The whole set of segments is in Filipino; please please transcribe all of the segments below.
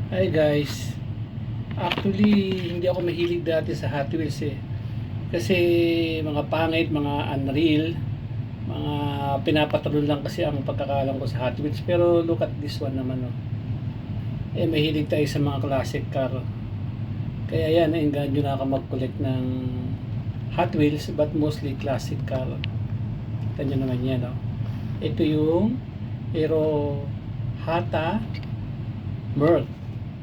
Hi guys, actually hindi ako mahilig dati sa Hot Wheels eh. Kasi mga pangit, mga unreal, mga pinapatuloy lang kasi ang pagkakalam ko sa Hot Wheels. Pero look at this one naman oh. Mahilig tayo sa mga classic car. Kaya yan, nainganyo na ako mag-collect ng Hot Wheels but mostly classic car. Kita nyo naman yan oh. Ito yung Aero Hata Merc.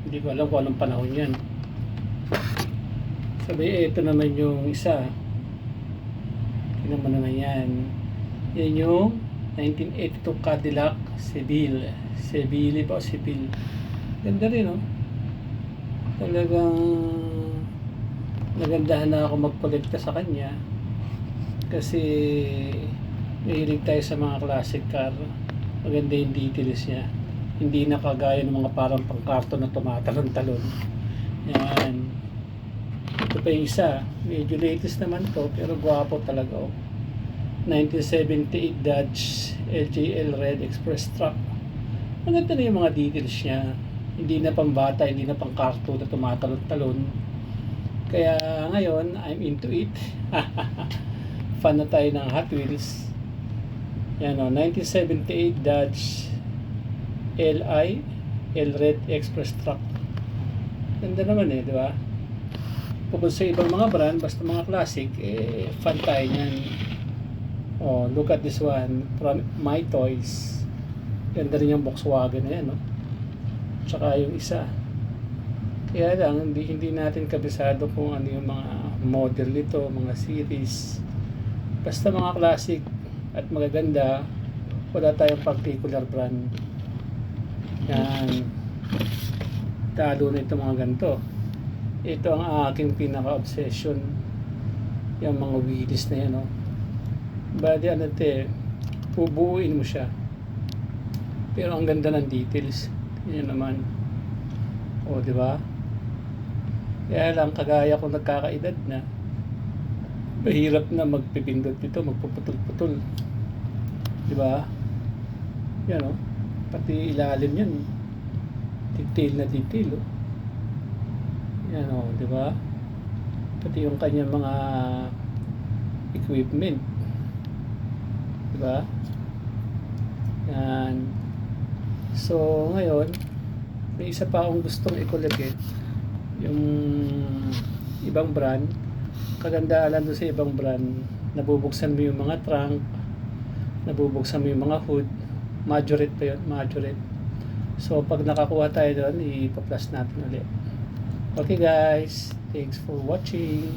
Hindi ko alam kung anong panahon yan. Sabi, ito naman yung isa. Tingnan mo naman yan. Yan yung 1982 Cadillac Seville. Seville pa o Seville. Ganda rin, oh. Talagang nagandahan na ako magkolekta sa kanya. Kasi mahilig tayo sa mga classic car. Maganda yung details niya. Hindi na kagaya ng mga parang pangkarton na tumatalon-talon. Yan. Ito pa yung isa. Medyo latest naman to pero gwapo talaga oh. 1978 Dodge LJL Red Express Truck. Maganda na yung mga details niya. Hindi na pambata, hindi na pangkarton na tumatalon-talon. Kaya ngayon, I'm into it. Fan na tayo ng Hot Wheels. Yan o, 1978 Dodge L Red Express Truck. Ganda naman eh, di ba? Bukod sa ibang mga brand, basta mga classic, fan tayo niyan. Oh, look at this one from My Toys. Ganda rin yung Volkswagen na yan, no? Tsaka yung isa. Kaya lang, hindi natin kabisado kung ano yung mga model nito, mga series. Basta mga classic at magaganda, wala tayong particular brand. Yan. Talo na ito mga ganito. Ito ang aking pinaka-obsession. Yung mga wheelies na yan, no? Bali, ano ito eh, bubuuin mo siya. Pero ang ganda ng details. Yan naman. O, di ba? Kaya lang, kagaya ko nagkakaedad na, mahirap na magpipindot ito, magpuputol-putol. Di ba? Yan o. Pati ilalim yan. Detail na detail o. Yan o, di ba? Pati yung kanyang mga equipment. Di ba? Yan. So, ngayon, may isa pa akong gustong i-collect eh. Yung ibang brand. Kagandaan doon sa ibang brand, nabubuksan mo yung mga trunk, nabubuksan mo yung mga hood, majorette pa yun, majorette. So, pag nakakuha tayo doon, ipa-plus natin ulit. Okay guys, thanks for watching.